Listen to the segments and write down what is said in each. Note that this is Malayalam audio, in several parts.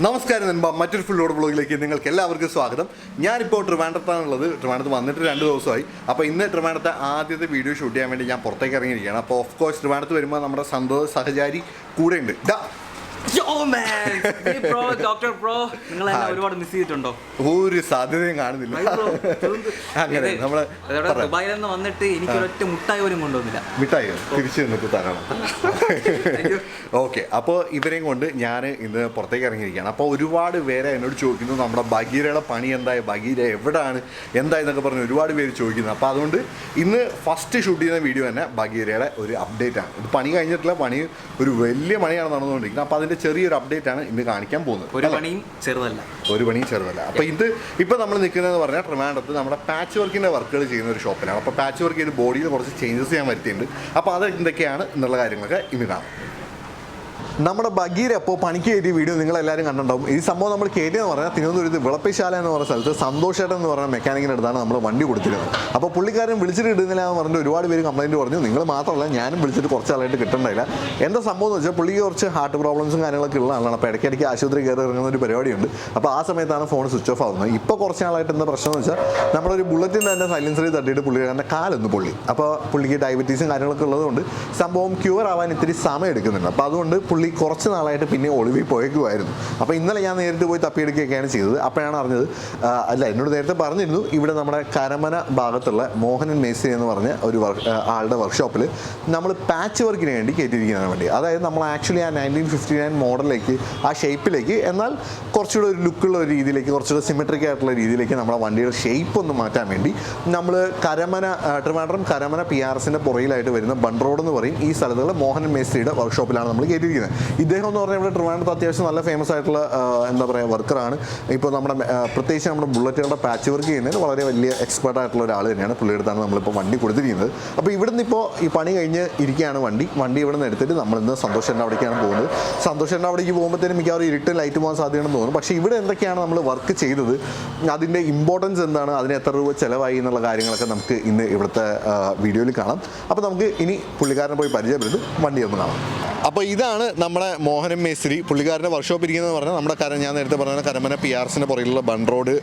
നമസ്കാരം നൻപ മറ്റൊരു ഫുൾ ലോഡ് ബ്ലോഗിലേക്ക് നിങ്ങൾക്ക് എല്ലാവർക്കും സ്വാഗതം. ഞാനിപ്പോൾ ട്രിവാൻഡ്രത്താണുള്ളത്. ട്രിവാൻഡ്രത്ത് വന്നിട്ട് 2 ദിവസമായി. അപ്പോൾ ഇന്ന് ട്രിവാൻഡ്രത്തെ ആദ്യത്തെ വീഡിയോ ഷൂട്ട് ചെയ്യാൻ വേണ്ടി ഞാൻ പുറത്തേക്ക് ഇറങ്ങിയിരിക്കുകയാണ്. അപ്പോൾ ഓഫ് കോഴ്സ് ട്രിവാൻഡ്രത്ത് വരുമ്പോൾ നമ്മുടെ സന്തോഷ് സഹചാരി കൂടെ ഉണ്ട്. ഒരുപാട് മിസ് ചെയ്തിട്ടുണ്ടോ? ഒരു സാധ്യതയും കാണുന്നില്ല. അങ്ങനെ നമ്മള് ദുബായിൽ നിന്ന് വന്നിട്ട് എനിക്ക് ഒറ്റ മുട്ടായി പോലും കൊണ്ടുവന്നില്ല. മിഠായി തിരിച്ചു നിന്നിട്ട് തരണം. ഓക്കെ, അപ്പോൾ ഇവരെയും കൊണ്ട് ഞാൻ ഇന്ന് പുറത്തേക്ക് ഇറങ്ങിയിരിക്കുകയാണ്. അപ്പോൾ ഒരുപാട് പേരെ എന്നോട് ചോദിക്കുന്നു നമ്മുടെ ബഗീരയുടെ പണി എന്തായി, ബഗീര എവിടെയാണ് എന്തായെന്നൊക്കെ പറഞ്ഞ് ഒരുപാട് പേര് ചോദിക്കുന്നു. അപ്പോൾ അതുകൊണ്ട് ഇന്ന് ഫസ്റ്റ് ഷൂട്ട് ചെയ്യുന്ന വീഡിയോ തന്നെ ബഗീരയുടെ ഒരു അപ്ഡേറ്റ് ആണ്. ഇത് പണി കഴിഞ്ഞിട്ടുള്ള പണി ഒരു വലിയ പണിയാണ് നടന്നുകൊണ്ടിരിക്കുന്നത്. അപ്പോൾ അതിൻ്റെ ചെറിയൊരു അപ്ഡേറ്റ് ആണ് ഇന്ന് കാണിക്കാൻ പോകുന്നത്. ഒരു പണിയും ചെറുതല്ല. അപ്പോൾ ഇപ്പോൾ നമ്മൾ നിൽക്കുന്നതെന്ന് പറഞ്ഞാൽ ട്രിവാൻഡ്രത്ത് നമ്മുടെ പാച്ച് വർക്കിൻ്റെ വർക്കുകൾ ചെയ്യുന്ന ഒരു ഷോപ്പിലാണ്. അപ്പോൾ പാച്ച് വർക്ക് ചെയ്ത് ബോഡിയിൽ കുറച്ച് ചേഞ്ചസ് ചെയ്യാൻ വരുത്തിയിട്ടുണ്ട്. അപ്പോൾ അത് എന്തൊക്കെയാണ് എന്നുള്ള കാര്യങ്ങളൊക്കെ ഇന്ന് കാണാം. നമ്മുടെ ബഗീര അപ്പോൾ പണിക്ക് കയറ്റിയ വീഡിയോ നിങ്ങളെല്ലാവരും കണ്ടിട്ടുണ്ടാവും. ഈ സംഭവം നമ്മൾ കയറ്റിയെന്ന് പറഞ്ഞാൽ തിരുവനന്തപുരത്ത് വിളപ്പിശാല എന്ന് പറഞ്ഞ സ്ഥലത്ത് സന്തോഷേട്ടൻ എന്ന് പറഞ്ഞ മെക്കാനിക്കിൻ്റെ അടുത്താണ് നമ്മൾ വണ്ടി കൊടുത്തിരുന്നത്. അപ്പോൾ പുള്ളിക്കാരൻ വിളിച്ചിട്ട് ഇടുന്നില്ല എന്ന് പറഞ്ഞിട്ട് ഒരുപാട് പേര് കംപ്ലയിൻറ്റ് പറഞ്ഞു. നിങ്ങൾ മാത്രമല്ല, ഞാനും വിളിച്ചിട്ട് കുറച്ച് ആളായിട്ട് കിട്ടണ്ടായില്ല. എന്താ സംഭവം എന്ന് വെച്ചാൽ പുള്ളിക്ക് കുറച്ച് ഹാർട്ട് പ്രോബ്ലംസും കാര്യങ്ങളൊക്കെ ഉള്ള ആളാണ്. അപ്പോൾ ഇടയ്ക്കിടയ്ക്ക് ആശുപത്രി കയറി ഇറങ്ങുന്ന ഒരു പരിപാടിയുണ്ട്. അപ്പോൾ ആ സമയത്താണ് ഫോൺ സ്വിച്ച് ഓഫ് ആവുന്നത്. ഇപ്പോൾ കുറച്ച് നാളായിട്ട് എന്താ പ്രശ്നം എന്ന് വെച്ചാൽ നമ്മളൊരു ബുള്ളറ്റിൻ്റെ തന്നെ സൈലൻസറിൽ തട്ടിയിട്ട് പുള്ളിക്കാരൻ്റെ കാലൊന്ന് പൊള്ളി. അപ്പോൾ പുള്ളിക്ക് ഡയബറ്റീസും കാര്യങ്ങളൊക്കെ ഉള്ളതുകൊണ്ട് സംഭവം ക്യൂർ ആവാൻ ഇത്തിരി സമയം എടുക്കുന്നുണ്ട്. അപ്പോൾ അതുകൊണ്ട് പുള്ളി കുറച്ച് നാളായിട്ട് പിന്നെ ഒളിവിൽ പോയേക്കുമായിരുന്നു. അപ്പോൾ ഇന്നലെ ഞാൻ നേരിട്ട് പോയി തപ്പിയെടുക്കുകയൊക്കെയാണ് ചെയ്തത്. അപ്പോഴാണ് അറിഞ്ഞത്, എന്നോട് നേരത്തെ പറഞ്ഞിരുന്നു, ഇവിടെ നമ്മുടെ കരമന ഭാഗത്തുള്ള മോഹനൻ മേസ്തിരി എന്ന് പറഞ്ഞ ഒരു ആളുടെ വർക്ക്ഷോപ്പിൽ നമ്മൾ പാച്ച് വർക്കിന് വേണ്ടി കയറ്റിയിരിക്കുന്നതിന് വേണ്ടി, അതായത് നമ്മൾ ആക്ച്വലി ആ 1959 മോഡലിലേക്ക്, ആ ഷേപ്പിലേക്ക്, എന്നാൽ കുറച്ചുകൂടെ ഒരു ലുക്കുള്ള ഒരു രീതിയിലേക്ക്, കുറച്ചുകൂടെ സിമെട്രിക് ആയിട്ടുള്ള രീതിയിലേക്ക് നമ്മുടെ വണ്ടിയുടെ ഷേപ്പ് ഒന്ന് മാറ്റാൻ വേണ്ടി നമ്മൾ ട്രിവാൻഡ്രം കരമന PRSൻ്റെ പുറയിലായിട്ട് വരുന്ന ബൺ റോഡ് എന്ന് പറയും ഈ സ്ഥലത്തുള്ള മോഹനൻ മേസ്തിരിയുടെ വർക്ക്ഷോപ്പിലാണ് നമ്മൾ കയറ്റിയിരിക്കുന്നത്. ഇദ്ദേഹം എന്ന് പറഞ്ഞാൽ ഇവിടെ ട്രിവാൻഡ്രത്ത് അത്യാവശ്യം നല്ല ഫേമസ് ആയിട്ടുള്ള എന്താ പറയുക വർക്കറാണ്. ഇപ്പോൾ നമ്മുടെ പ്രത്യേകിച്ച് നമ്മുടെ ബുള്ളറ്റുകളുടെ പാച്ച് വർക്ക് ചെയ്യുന്നതിന് വളരെ വലിയ എക്സ്പേർട്ട് ആയിട്ടുള്ള ഒരാൾ തന്നെയാണ്. പുള്ളിയെടുത്താണ് നമ്മളിപ്പോൾ വണ്ടി കൊടുത്തിരിക്കുന്നത്. അപ്പോൾ ഇവിടുന്ന് ഇപ്പോൾ ഈ പണി കഴിഞ്ഞ് ഇരിക്കുകയാണ് വണ്ടി ഇവിടെ നിന്ന് എടുത്തിട്ട് നമ്മളിന്ന് സന്തോഷൻ്റെ അവിടേക്കാണ് പോകുന്നത്. സന്തോഷൻ്റെ അവിടേക്ക് പോകുമ്പോഴത്തേനും മിക്കവാറും ഇരുട്ട് ലൈറ്റ് പോകാൻ സാധ്യതയാണെന്ന് തോന്നുന്നു. പക്ഷേ ഇവിടെ എന്തൊക്കെയാണ് നമ്മൾ വർക്ക് ചെയ്തത്, അതിൻ്റെ ഇമ്പോർട്ടൻസ് എന്താണ്, അതിന് എത്ര രൂപ ചിലവായി എന്നുള്ള കാര്യങ്ങളൊക്കെ നമുക്ക് ഇന്ന് ഇവിടുത്തെ വീഡിയോയിൽ കാണാം. അപ്പോൾ നമുക്ക് ഇനി പുള്ളിക്കാരനെ പോയി പരിചയപ്പെട്ട് വണ്ടി ഒന്ന് കാണാം. അപ്പോൾ ഇതാണ് നമ്മുടെ മോഹനൻ മേസ്തിരി. പുള്ളിക്കാരൻ്റെ വർക്ക്ഷോപ്പ് ഇരിക്കുന്നതെന്ന് പറഞ്ഞാൽ നമ്മുടെ ഞാൻ നേരത്തെ പറഞ്ഞ കരമന PRSൻ്റെ പുറകിലുള്ള ബൺ റോഡ്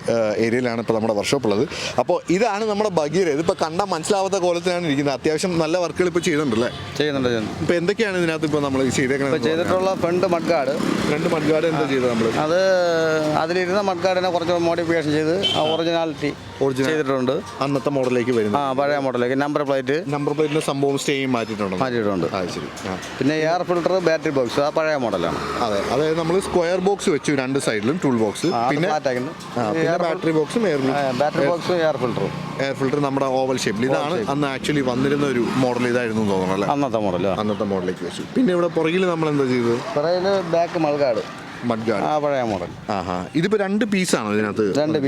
ഏരിയയിലാണ് ഇപ്പോൾ നമ്മുടെ വർക്ക്ഷോപ്പ് ഉള്ളത്. അപ്പോൾ ഇതാണ് നമ്മുടെ ബഗീര. ഇതിപ്പോൾ കണ്ടാൽ മനസ്സിലാവാത്ത കോലത്തിലാണ് ഇരിക്കുന്നത്. അത്യാവശ്യം നല്ല വർക്കുകൾ ഇപ്പോൾ ചെയ്യുന്നുണ്ടല്ലേ? ചെയ്യുന്നുണ്ട്. ഇപ്പോൾ എന്തൊക്കെയാണ് ഇതിനകത്ത് ഇപ്പോൾ നമ്മൾ ചെയ്തിട്ടുള്ള ഫ്രണ്ട് മഡ് ഗാർഡ് എന്താ ചെയ്തത് നമ്മൾ? അത് അതിലിരുന്ന മഡ് ഗാർഡിനെ കുറച്ച് മോഡിഫിക്കേഷൻ ചെയ്ത് ഒറിജിനാലിറ്റി ചെയ്തിട്ടുണ്ട്. അന്നത്തെ മോഡലിലേക്ക് വരുന്നത്, പഴയ മോഡലിലേക്ക് നമ്പർ പ്ലേറ്റിന് സംഭവം സ്റ്റേയും മാറ്റിയിട്ടുണ്ട്. ശരി. പിന്നെ എയർ ഫിൽട്ടർ, ബാറ്ററി ബോക്സ് ആ പഴയ മോഡലാണ്. അതെ, അതായത് നമ്മൾ സ്ക്വയർ ബോക്സ് വെച്ചു 2 സൈഡിലും, ടൂൾ ബോക്സ്, പിന്നെ ബാറ്ററി ബോക്സും എയർ ഫിൽട്ടർ നമ്മുടെ ഓവൽ ഷേപ്പിൽ. ഇതാണ് അന്ന് ആക്ച്വലി വന്നിരുന്ന ഒരു മോഡൽ. ഇതായിരുന്നു തോന്നുന്നു അല്ലേ? അന്നത്തെ മോഡലിലേക്ക് വെച്ചു. പിന്നെ ഇവിടെ പുറകിൽ നമ്മൾ എന്താ ചെയ്തത്? പുറകിൽ ബാക്ക് മഡ് ഗാർഡ് പഴയ മോഡൽ. ഇതിപ്പോ 2 പീസാണോ ഇതിനകത്ത്? 2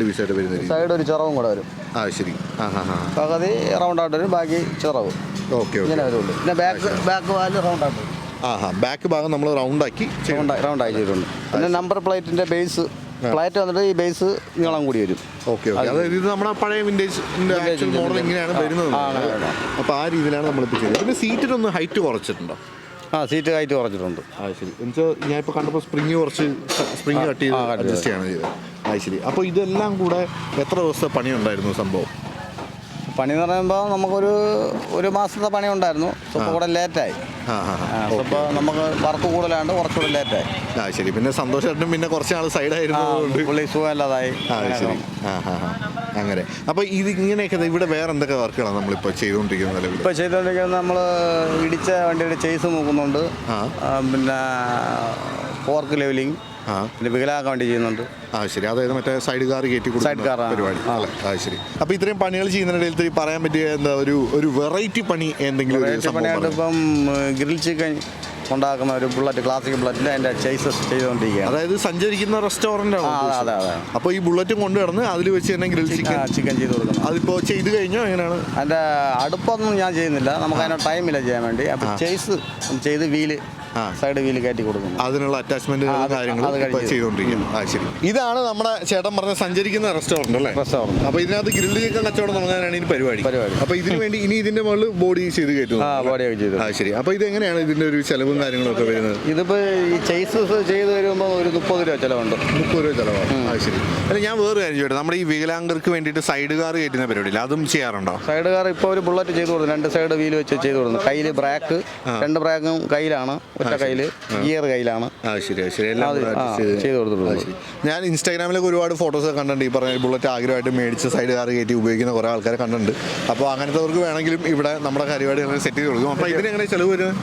പീസായിട്ട് വരുന്നത്. സൈഡ് ഒരു ചിറവും കൂടെ വരും. ശരി. പകുതി റൗണ്ട് ആയിട്ട് വരും, ബാക്കി ചിറവ്. ഓക്കെ. ഇങ്ങനെ വരുള്ളൂ. പിന്നെ ബാക്ക് വാല് റൗണ്ട് ആയിട്ട്. ബാക്ക് ഭാഗം നമ്മൾ റൗണ്ട് ആക്കി ചെയ്തിട്ടുണ്ട്. പിന്നെ നമ്പർ പ്ലേറ്റിന്റെ ബേസ് പ്ലേറ്റ് വന്നിട്ട് ഈ ബേസ് നീളം കൂടി വരും. ഓക്കെ. അതായത് ഇത് നമ്മുടെ പഴയ വിന്റേജ് മോഡൽ ഇങ്ങനെയാണ് വരുന്നത്. അപ്പോൾ ആ രീതിയിലാണ് നമ്മളിപ്പോൾ ചെയ്തത്. പിന്നെ സീറ്റിനൊന്ന് ഹൈറ്റ് കുറച്ചിട്ടുണ്ടോ? സീറ്റ് ഹൈറ്റ് കുറച്ചിട്ടുണ്ട്. ശരി. എന്നുവെച്ചാൽ ഞാൻ ഇപ്പോൾ കണ്ടപ്പോൾ സ്പ്രിങ് കട്ട് ചെയ്ത് അഡ്ജസ്റ്റ് ചെയ്യാണ് ചെയ്തത്. ശരി. അപ്പോൾ ഇതെല്ലാം കൂടെ എത്ര ദിവസത്തെ പണി ഉണ്ടായിരുന്നു സംഭവം? പണി എന്ന് പറയുമ്പോൾ നമുക്കൊരു മാസത്തെ പണി ഉണ്ടായിരുന്നു. ഇപ്പോൾ കൂടെ ലേറ്റായി. അപ്പോൾ നമുക്ക് വർക്ക് കൂടുതലാണ്ട് കുറച്ചുകൂടെ ലേറ്റായി. ശരി. പിന്നെ സന്തോഷമായിട്ടും പിന്നെ കുറച്ച് നാൾ സൈഡായിരുന്നു, പുള്ളി സുഖമില്ലാതായി. ശരി. അങ്ങനെ. അപ്പോൾ ഇത് ഇങ്ങനെയൊക്കെ ഇവിടെ വേറെ എന്തൊക്കെ വർക്കുകളാണ് നമ്മളിപ്പോൾ ചെയ്തുകൊണ്ടിരിക്കുന്നത്? ഇപ്പോൾ ചെയ്തുകൊണ്ടിരിക്കുന്നത് നമ്മൾ ഇടിച്ച വണ്ടിയുടെ ചേസ് നോക്കുന്നുണ്ട്. പിന്നെ ഫോർക്ക് ലെവലിംഗ്, പിന്നെ വികലാക്കാൻ വേണ്ടി ചെയ്യുന്നുണ്ട്. ശരി. അതായത് മറ്റേ സൈഡ് കാർ കയറ്റി പരിപാടി അല്ലേ? ശരി. അപ്പോൾ ഇത്രയും പണികൾ ചെയ്യുന്നതിനിടയിൽ പറയാൻ പറ്റിയ എന്താ ഒരു വെറൈറ്റി പണി എന്തെങ്കിലും? പണിയായിട്ട് ഇപ്പം ഗ്രിൽ ചിക്കൻ ഉണ്ടാക്കുന്ന ഒരു ക്ലാസിക് ബുള്ളറ്റിൽ അതിൻ്റെ ചേസസ് ചെയ്തുകൊണ്ടിരിക്കുകയാണ്. അതായത് സഞ്ചരിക്കുന്ന റെസ്റ്റോറൻ്റ് ആണ്. അതെ. അപ്പോൾ ഈ ബുള്ളറ്റും കൊണ്ടുവന്ന് അതിൽ വെച്ച് തന്നെ ഗ്രിൽ ചിക്കൻ ചെയ്ത് കൊടുക്കണം. അതിപ്പോൾ ചെയ്ത് കഴിഞ്ഞോ എങ്ങനെയാണ്? അതിൻ്റെ അടുപ്പൊന്നും ഞാൻ ചെയ്യുന്നില്ല, നമുക്ക് അതിന് ടൈമില്ല ചെയ്യാൻ വേണ്ടി. അപ്പോൾ ചേസ് ചെയ്ത് വീല് സൈഡ് വീല് കയറ്റി കൊടുക്കുന്നു. അതിനുള്ള അറ്റാച്ച്മെന്റ് കാര്യങ്ങൾ ചെയ്തുകൊണ്ടിരിക്കുന്നു. ശരി. ഇതാണ് നമ്മുടെ ചേട്ടൻ പറഞ്ഞ സഞ്ചരിക്കുന്ന റെസ്റ്റോറൻറ്റ് അല്ലേ? അപ്പോൾ ഇതിനകത്ത് ഗ്രില്ല് ചിക്കൻ കച്ചവടം തുടങ്ങാനാണ് ഇനി പരിപാടി. അപ്പോൾ ഇതിന് വേണ്ടി ഇനി ഇതിന്റെ മുകളിൽ ബോഡി ചെയ്ത് കയറ്റുന്നു. ബോഡിയൊക്കെ ചെയ്തു. ശരി. അപ്പോൾ ഇത് എങ്ങനെയാണ് ഇതിന്റെ ഒരു ചെലവ് ചിലവും കാര്യങ്ങളൊക്കെ വരുന്നത്? ഇതിപ്പോൾ ഈ ചേസസ് ചെയ്ത് വരുമ്പോൾ ഒരു 30 രൂപ ചിലവുണ്ട്. 30 രൂപ ചിലവാണ്. അത് ശരി. അല്ല ഞാൻ വേറെ കാര്യം ചോദിച്ചു, നമ്മുടെ ഈ വികലാംഗർക്ക് വേണ്ടിയിട്ട് സൈഡ് കാർ കയറ്റുന്ന പരിപാടിയില്ല, അതും ചെയ്യാറുണ്ടോ? സൈഡ് കാർ ഇപ്പോൾ ഒരു ബുള്ളറ്റ് ചെയ്ത് കൊടുക്കുന്നു, 2 സൈഡ് വീല് വെച്ച് ചെയ്ത് കൊടുക്കുന്നു. കയ്യിൽ ബ്രാക്ക്, 2 ബ്രാക്കും കയ്യിലാണ്, ഒറ്റ കയ്യിൽ ഗിയർ കയ്യിലാണ്. ശരി ശരി, എല്ലാം ചെയ്ത് കൊടുത്തിട്ടുണ്ട്. ഞാൻ ഇൻസ്റ്റാഗ്രാമിലൊക്കെ ഒരുപാട് ഫോട്ടോസ് കണ്ടിട്ടുണ്ട്. ഈ പറഞ്ഞ ബുള്ളറ്റ് ആഗ്രഹമായിട്ട് മേടിച്ച് സൈഡ് കാർ കയറ്റി ഉപയോഗിക്കുന്ന കുറേ ആൾക്കാരെ കണ്ടിട്ടുണ്ട്. അപ്പോൾ അങ്ങനത്തെവർക്ക് വേണമെങ്കിലും ഇവിടെ നമ്മുടെ പരിപാടി സെറ്റ് ചെയ്ത് കൊടുക്കും. അപ്പോൾ ഇതിനെങ്ങനെ ചിലവ് വരുന്നത്?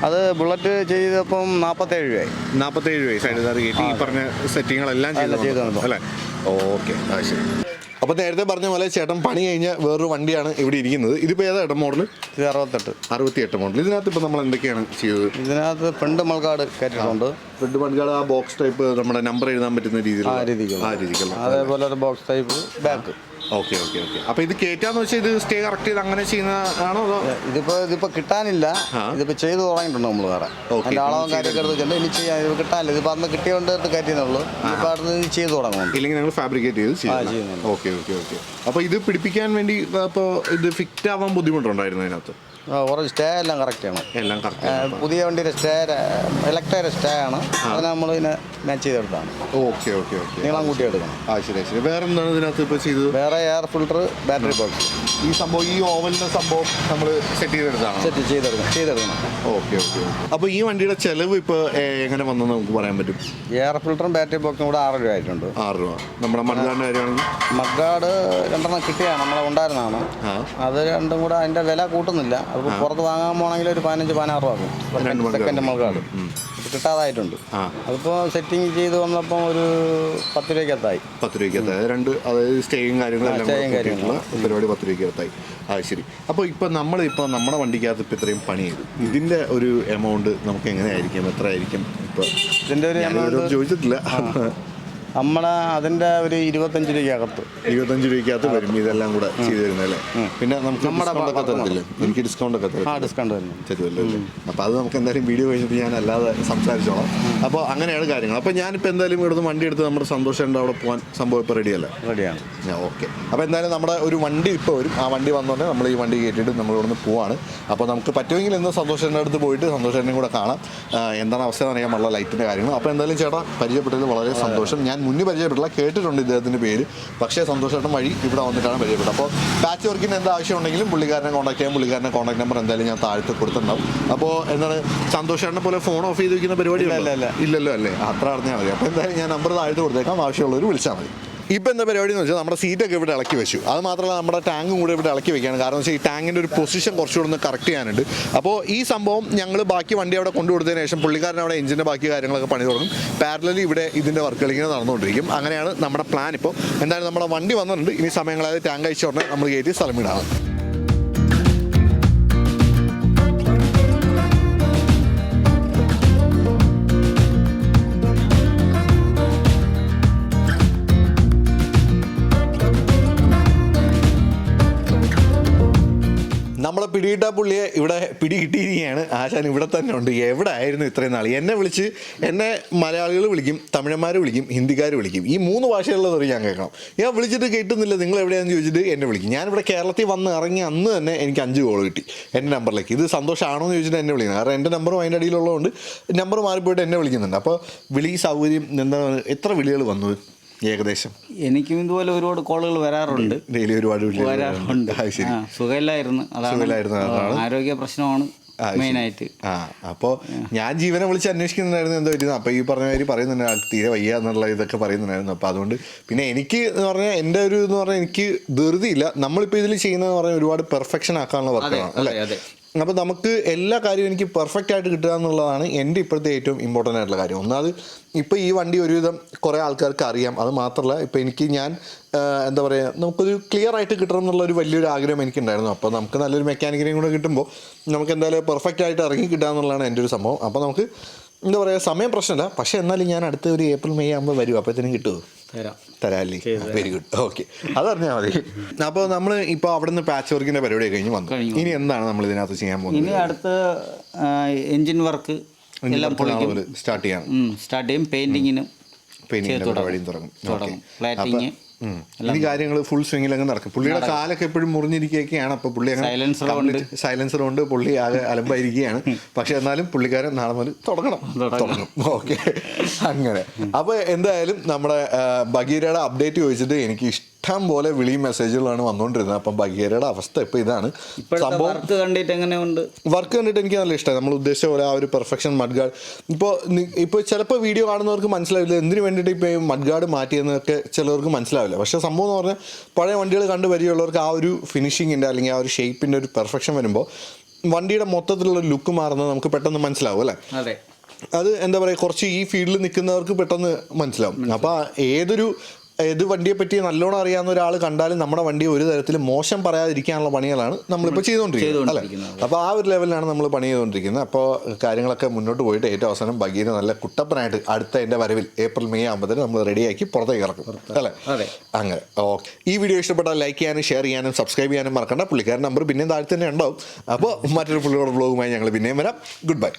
അത് ബുള്ളറ്റ് ചെയ്തപ്പം 47 രൂപയായി. 47 രൂപയായി സൈഡ് കാർ കയറ്റി ഈ പറഞ്ഞ സെറ്റിങ്ങുകളെല്ലാം ചെയ്ത് അല്ലേ? ഓക്കെ, അത് ശരി. അപ്പോൾ നേരത്തെ പറഞ്ഞ പോലെ ചേട്ടൻ പണി കഴിഞ്ഞ വേറൊരു വണ്ടിയാണ് ഇവിടെ ഇരിക്കുന്നത്. ഇതിപ്പോൾ ഏതാ ഏട്ടൻ മോഡൽ? ഇത് 68 മോഡൽ. ഇതിനകത്ത് ഇപ്പോൾ നമ്മൾ എന്തൊക്കെയാണ് ചെയ്തത്? ഇതിനകത്ത് ഫ്രണ്ട് മൾക്കാട് കയറ്റിട്ടുണ്ട്. ഫ്രണ്ട് മൾക്കാട് ആ ബോക്സ് ടൈപ്പ് നമ്മുടെ നമ്പർ എഴുതാൻ പറ്റുന്ന രീതിയിലുള്ള അതേപോലെ ഒരു ബോക്സ് ടൈപ്പ് ബാക്ക്. ഓക്കെ. അപ്പോൾ ഇത് കയറ്റാന്ന് വെച്ചാൽ ഇത് സ്റ്റേ കറക്റ്റ് ചെയ്ത് അങ്ങനെ ചെയ്യുന്നതാണോ? ഇതിപ്പോ കിട്ടാനില്ല. ഇതിപ്പോ ചെയ്ത് തുടങ്ങിയിട്ടുണ്ട് നമ്മൾ വേറെ. അതിന്റെ അളവും കാര്യമൊക്കെ എടുത്തിട്ടുണ്ട്. ഇനി ചെയ്യാൻ ഇത് കിട്ടാനില്ല. ഇതിപ്പോൾ അന്ന് കിട്ടിയോണ്ട് കയറ്റിയെന്നുള്ളൂ. ഇപ്പം അവിടെ ചെയ്ത് തുടങ്ങും. ഇല്ലെങ്കിൽ ഞങ്ങൾ ഫാബ്രിക്കേറ്റ് ചെയ്ത് ചെയ്യുന്നു. ഓക്കെ. അപ്പോൾ ഇത് പിടിപ്പിക്കാൻ വേണ്ടി അപ്പോൾ ഇത് ഫിറ്റ് ആവാൻ ബുദ്ധിമുട്ടുണ്ടായിരുന്നു അതിനകത്ത്? കുറച്ച് സ്റ്റേ എല്ലാം കറക്റ്റാണ്. എല്ലാം കറക്റ്റ്. പുതിയ വണ്ടിയുടെ സ്റ്റേ ഇലക്ട്രിക് സ്റ്റേ ആണ്. അത് നമ്മൾ ഇതിനെ മാച്ച് ചെയ്തെടുത്താണ്. ഓക്കെ. നീളം കൂട്ടി എടുക്കണം. ശരി. വേറെ എന്താണ് ഇതിനകത്ത് ഇപ്പോൾ ചെയ്തത്? വേറെ എയർ ഫിൽറ്റർ, ബാറ്ററി ബോക്സ്. ഈ സംഭവം ഈ ഓവലിൻ്റെ സംഭവം നമ്മൾ സെറ്റ് ചെയ്തെടുക്കണം. ഓക്കെ. അപ്പോൾ ഈ വണ്ടിയുടെ ചെലവ് ഇപ്പോൾ എങ്ങനെ വന്നെന്ന് നമുക്ക് പറയാൻ പറ്റും? എയർ ഫിൽറ്ററും ബാറ്ററി ബോക്സും കൂടെ 6 രൂപ ആയിട്ടുണ്ട്. 6 രൂപ. നമ്മുടെ മഡ്ഗാർഡിൻ്റെ കാര്യമാണെങ്കിൽ മഡ്ഗാർഡ് 2 കിട്ടിയാണ്, നമ്മളെ ഉണ്ടായിരുന്നതാണ്. അത് രണ്ടും കൂടെ അതിൻ്റെ വില കൂട്ടുന്നില്ല. അത് പുറത്ത് വാങ്ങാൻ പോകണമെങ്കിൽ ഒരു 15-16 രൂപ ആകും. സെക്കൻഡ് മൾക്കാട് കിട്ടാതായിട്ടുണ്ട്. അതിപ്പോൾ സെറ്റിങ് ചെയ്ത് വന്നപ്പോൾ ഒരു 10 രൂപയ്ക്കകത്തായി. 10 രൂപയ്ക്കകത്തായി. അതായത് സ്റ്റേയും കാര്യങ്ങളെല്ലാം പരിപാടി 10 രൂപയ്ക്കകത്തായി. ശരി. അപ്പോൾ ഇപ്പോൾ നമ്മുടെ വണ്ടിക്കകത്ത് ഇപ്പോൾ ഇത്രയും പണി ചെയ്തു, ഇതിൻ്റെ ഒരു എമൗണ്ട് നമുക്ക് എങ്ങനെയായിരിക്കും, എത്ര ആയിരിക്കും? ഇപ്പോൾ ഇതിൻ്റെ ഒരു എമൗണ്ട് ചോദിച്ചിട്ടില്ല. അതിൻ്റെ ഒരു 25 രൂപയ്ക്കകത്ത് വരും ഇതെല്ലാം കൂടെ ചെയ്ത് തരുന്നല്ലേ? പിന്നെ നമുക്ക് ഡിസ്കൗണ്ടൊക്കെ തരത്തില്ലേ? എനിക്ക് ഡിസ്കൗണ്ടൊക്കെ ഡിസ്കൗണ്ട് തരുമല്ലോ അല്ലേ? അപ്പോൾ അത് നമുക്ക് എന്തായാലും വീഡിയോ കഴിഞ്ഞിട്ട് ഞാൻ അല്ലാതെ സംസാരിച്ചോളാം. അപ്പോൾ അങ്ങനെയാണ് കാര്യങ്ങൾ. അപ്പോൾ ഞാനിപ്പോൾ എന്തായാലും ഇവിടുന്ന് വണ്ടി എടുത്ത് നമ്മുടെ സന്തോഷേൻ്റെ അവിടെ പോകാൻ സംഭവം ഇപ്പോൾ റെഡിയാണ്. ഓക്കെ. അപ്പോൾ എന്തായാലും നമ്മുടെ ഒരു വണ്ടി ഇപ്പോൾ വരും. ആ വണ്ടി വന്നോണ്ടേ നമ്മൾ ഈ വണ്ടി കയറ്റിയിട്ട് നമ്മൾ ഇവിടുന്ന് പോവാണ്. അപ്പോൾ നമുക്ക് പറ്റുമെങ്കിൽ ഇന്ന് സന്തോഷേൻ്റെ അടുത്ത് പോയിട്ട് സന്തോഷേനെയും കൂടെ കാണാം, എന്താണ് അവസ്ഥ എന്ന് അറിയാൻ ഉള്ള ലൈറ്റിൻ്റെ കാര്യങ്ങൾ. അപ്പോൾ എന്തായാലും ചേട്ടാ പരിചയപ്പെട്ടതിൽ വളരെ സന്തോഷം. ഞാൻ മുന്നേ പരിചയപ്പെട്ടില്ല, കേട്ടിട്ടുണ്ട് ഇദ്ദേഹത്തിൻ്റെ പേര്, പക്ഷേ സന്തോഷേട്ടൻ വഴി ഇവിടെ വന്നിട്ടാണ് പരിചയപ്പെട്ടത്. അപ്പോൾ പാച്ച് വർക്കിന് എന്താ ആവശ്യം ഉണ്ടെങ്കിലും പുള്ളിക്കാരനെ കോൺടാക്ട് ചെയ്യാം. പുള്ളിക്കാരൻ്റെ കോൺടാക്ട് നമ്പർ എന്തായാലും ഞാൻ താഴത്ത് കൊടുത്തിട്ടുണ്ടാവും. അപ്പോൾ എന്താണ് സന്തോഷേട്ടനെ പോലെ ഫോൺ ഓഫ് ചെയ്ത് വയ്ക്കുന്ന പരിപാടി ഇല്ലല്ലോ അല്ലേ? അത്ര അറിഞ്ഞാൽ മതി. അപ്പോൾ എന്തായാലും ഞാൻ നമ്പർ താഴത്ത് കൊടുത്തേക്കാം, ആവശ്യമുള്ളവർ വിളിച്ചാൽ മതി. ഇപ്പോൾ എന്താ പരിപാടി എന്ന് വെച്ചാൽ നമ്മുടെ സീറ്റൊക്കെ ഇവിടെ ഇളക്കി വെച്ചു. അത് മാത്രമല്ല നമ്മുടെ ടാങ്കും കൂടെ ഇവിടെ ഇളക്കി വെക്കുകയാണ്. കാരണം വെച്ചാൽ ഈ ടാങ്കിൻ്റെ ഒരു പൊസിഷൻ കുറച്ചുകൂടെ ഒന്ന് കറക്റ്റ് ചെയ്യാനുണ്ട്. അപ്പോൾ ഈ സംഭവം ഞങ്ങൾ ബാക്കി വണ്ടി അവിടെ കൊണ്ടുകൊടുത്തതിന് ശേഷം പുള്ളിക്കാരൻ അവിടെ എഞ്ചിൻ്റെ ബാക്കി കാര്യങ്ങളൊക്കെ പണി തുടങ്ങും. പാരലലി ഇവിടെ ഇതിൻ്റെ വർക്കുകൾ ഇങ്ങനെ നടന്നുകൊണ്ടിരിക്കും. അങ്ങനെയാണ് നമ്മുടെ പ്ലാൻ. ഇപ്പോൾ എന്തായാലും നമ്മുടെ വണ്ടി വന്നിട്ടുണ്ട്. ഇനി സമയങ്ങളായത് ടാങ്ക് അയച്ചു ഉടനെ നമ്മൾ കയറ്റി സ്ഥലം വിടാം. നമ്മളെ പിടികിട്ട പുള്ളിയെ ഇവിടെ പിടികിട്ടിയിരിക്കുകയാണ്. ആശാൻ ഇവിടെ തന്നെ ഉണ്ട്. എവിടെ ആയിരുന്നു ഇത്രയും നാൾ? എന്നെ മലയാളികൾ വിളിക്കും, തമിഴന്മാർ വിളിക്കും, ഹിന്ദിക്കാർ വിളിക്കും. ഈ 3 ഭാഷയുള്ളവർ ഞാൻ കേൾക്കണം. ഞാൻ വിളിച്ചിട്ട് കേട്ടുന്നില്ല, നിങ്ങൾ എവിടെയാണെന്ന് ചോദിച്ചിട്ട് എന്നെ വിളിക്കും. ഞാനിവിടെ കേരളത്തിൽ വന്ന് ഇറങ്ങി അന്ന് തന്നെ എനിക്ക് 5 കോൾ കിട്ടി എൻ്റെ നമ്പറിലേക്ക്. ഇത് സന്തോഷമാണോ എന്ന് ചോദിച്ചിട്ട് എന്നെ വിളിക്കുന്നത്. കാരണം എൻ്റെ നമ്പറും അതിൻ്റെ അടിയിലുള്ളതുകൊണ്ട് നമ്പർ മാറിപ്പോയിട്ട് എന്നെ വിളിക്കുന്നുണ്ട്. അപ്പോൾ വിളി സൗകര്യം എന്താണ്? എത്ര വിളികൾ വന്നു ഏകദേശം? എനിക്കും ഇതുപോലെ ഒരുപാട് കോളുകൾ വരാറുണ്ട്. ഡെയിലി ഒരുപാട് വരാറുണ്ട്. സുഖമില്ലായിരുന്നു, അതാണ് ആരോഗ്യ പ്രശ്നമാണ് മെയിനായിട്ട്. അപ്പോൾ ഞാൻ ജീവനെ വിളിച്ച് അന്വേഷിക്കുന്നുണ്ടായിരുന്നു എന്താ പറ്റുന്നത്. അപ്പോൾ ഈ പറഞ്ഞ കാര്യം പറയുന്നുണ്ട്, തീരെ വയ്യ എന്നുള്ള ഇതൊക്കെ പറയുന്നുണ്ടായിരുന്നു. അപ്പോൾ അതുകൊണ്ട് പിന്നെ എനിക്ക് എന്ന് പറഞ്ഞാൽ എൻ്റെ ഒരു എന്ന് പറഞ്ഞാൽ എനിക്ക് ധൃതിയില്ല. നമ്മളിപ്പോൾ ഇതിൽ ചെയ്യുന്നതെന്ന് പറഞ്ഞാൽ ഒരുപാട് പെർഫെക്ഷൻ ആക്കാനുള്ള വർക്കാണ് അല്ലേ? അപ്പോൾ നമുക്ക് എല്ലാ കാര്യവും എനിക്ക് പെർഫെക്റ്റ് ആയിട്ട് കിട്ടുക എന്നുള്ളതാണ് എൻ്റെ ഇപ്പോഴത്തെ ഏറ്റവും ഇമ്പോർട്ടൻ്റ് ആയിട്ടുള്ള കാര്യം. ഒന്നാമത് ഇപ്പോൾ ഈ വണ്ടി ഒരുവിധം കുറേ ആൾക്കാർക്ക് അറിയാം. അത് മാത്രമല്ല ഇപ്പോൾ എനിക്ക് എന്താ പറയുക, നമുക്കൊരു ക്ലിയർ ആയിട്ട് കിട്ടണം എന്നുള്ളൊരു വലിയൊരു ആഗ്രഹം എനിക്കുണ്ടായിരുന്നു. അപ്പോൾ നമുക്ക് നല്ലൊരു മെക്കാനിക്കിനെയും കൂടെ കിട്ടുമ്പോൾ നമുക്ക് എന്തായാലും പെർഫെക്റ്റ് ആയിട്ട് ഇറങ്ങി കിട്ടുക എന്നുള്ളതാണ് എൻ്റെ ഒരു സംഭവം. അപ്പോൾ നമുക്ക് എന്താ പറയുക, സമയം പ്രശ്നമില്ല. പക്ഷേ എന്നാലും ഞാൻ അടുത്ത ഒരു ഏപ്രിൽ മെയ് ആകുമ്പോൾ വരും. അപ്പോഴത്തേനും കിട്ടുമോ? തരാല്ലേ? Very good. ഓക്കെ, അതറിഞ്ഞാൽ മതി. അപ്പോൾ നമ്മൾ ഇപ്പോൾ അവിടെ നിന്ന് പാച്ച് വർക്കിൻ്റെ പരിപാടി കഴിഞ്ഞ് വന്നു. ഇനി എന്താണ് നമ്മൾ ഇതിനകത്ത് ചെയ്യാൻ പോകുന്നത്? ഇനി അടുത്ത എൻജിൻ വർക്ക് എല്ലാം സ്റ്റാർട്ട് ചെയ്യും. പെയിന്റിങ്ങിനും പരിപാടിയും തുടങ്ങും. പ്ലാറ്റിങ് ഈ കാര്യങ്ങൾ ഫുൾ സ്വിങ്ങിൽ അങ്ങ് നടക്കും. പുള്ളിയുടെ കാലൊക്കെ എപ്പോഴും മുറിഞ്ഞിരിക്കുകയൊക്കെയാണ്. അപ്പോൾ പുള്ളി അങ്ങനെ സൈലൻസർ കൊണ്ട് പുള്ളി ആകെ അലമ്പായിരിക്കുകയാണ്. പക്ഷെ എന്നാലും പുള്ളിക്കാരൻ നാളെ മുതൽ തുടങ്ങും. ഓക്കെ, അങ്ങനെ. അപ്പോൾ എന്തായാലും നമ്മുടെ ബഗീരയുടെ അപ്ഡേറ്റ് ചോദിച്ചിട്ട് എനിക്ക് ഇഷ്ടം പോലെ വിളിയും മെസ്സേജുകളാണ് വന്നുകൊണ്ടിരുന്നത്. അപ്പം ബഗീരയുടെ അവസ്ഥ ഇപ്പോൾ ഇതാണ്. സംഭവം വർക്ക് കണ്ടിട്ട് എനിക്ക് നല്ല ഇഷ്ടമായി. നമ്മൾ ഉദ്ദേശിച്ച പോലെ ആ ഒരു പെർഫെക്ഷൻ മഡ് ഗാർഡ്. ഇപ്പോൾ ചിലപ്പോൾ വീഡിയോ കാണുന്നവർക്ക് മനസ്സിലാവില്ല എന്തിനു വേണ്ടിയിട്ട് ഇപ്പോൾ ഈ മഡ് ഗാർഡ് മാറ്റിയെന്നൊക്കെ ചിലവർക്ക് മനസ്സിലാവില്ല. പക്ഷേ സംഭവം എന്ന് പറഞ്ഞാൽ പഴയ വണ്ടികൾ കണ്ട് പരിചയമുള്ളവർക്ക് ആ ഒരു ഫിനിഷിങ്ങിൻ്റെ അല്ലെങ്കിൽ ആ ഒരു ഷേപ്പിൻ്റെ ഒരു പെർഫെക്ഷൻ വരുമ്പോൾ വണ്ടിയുടെ മൊത്തത്തിലുള്ള ലുക്ക് മാറുന്നത് നമുക്ക് പെട്ടെന്ന് മനസ്സിലാവും അല്ലേ? അതെ, അത് എന്താ പറയുക, കുറച്ച് ഈ ഫീൽഡിൽ നിൽക്കുന്നവർക്ക് പെട്ടെന്ന് മനസ്സിലാവും. അപ്പോൾ ഏത് വണ്ടിയെ പറ്റി നല്ലോണം അറിയാവുന്ന ഒരാൾ കണ്ടാലും നമ്മുടെ വണ്ടി ഒരു തരത്തിൽ മോശം പറയാതിരിക്കാനുള്ള പണികളാണ് നമ്മളിപ്പോൾ ചെയ്തുകൊണ്ടിരിക്കുന്നത് അല്ലേ? അപ്പോൾ ആ ഒരു ലെവലിലാണ് നമ്മൾ പണി ചെയ്തുകൊണ്ടിരിക്കുന്നത്. അപ്പോൾ കാര്യങ്ങളൊക്കെ മുന്നോട്ട് പോയിട്ട് ഏറ്റവും അവസാനം ബഗീര നല്ല കുട്ടപ്പനായിട്ട് അടുത്ത എൻ്റെ വരവിൽ ഏപ്രിൽ മെയ് ആകുമ്പോഴത്തേന് നമ്മൾ റെഡിയാക്കി പുറത്തേക്ക് ഇറക്കും അല്ലേ? അങ്ങനെ. ഓക്കെ, ഈ വീഡിയോ ഇഷ്ടപ്പെട്ടാൽ ലൈക്ക് ചെയ്യാനും ഷെയർ ചെയ്യാനും സബ്സ്ക്രൈബ് ചെയ്യാനും മറക്കണ്ട. പുള്ളിക്കാരൻ നമ്പർ പിന്നെയും താഴെ തന്നെ ഉണ്ടാവും. അപ്പോൾ മറ്റൊരു പുള്ളിയോട് വ്ലോഗുമായി ഞങ്ങൾ പിന്നെയും വരാം. Good bye.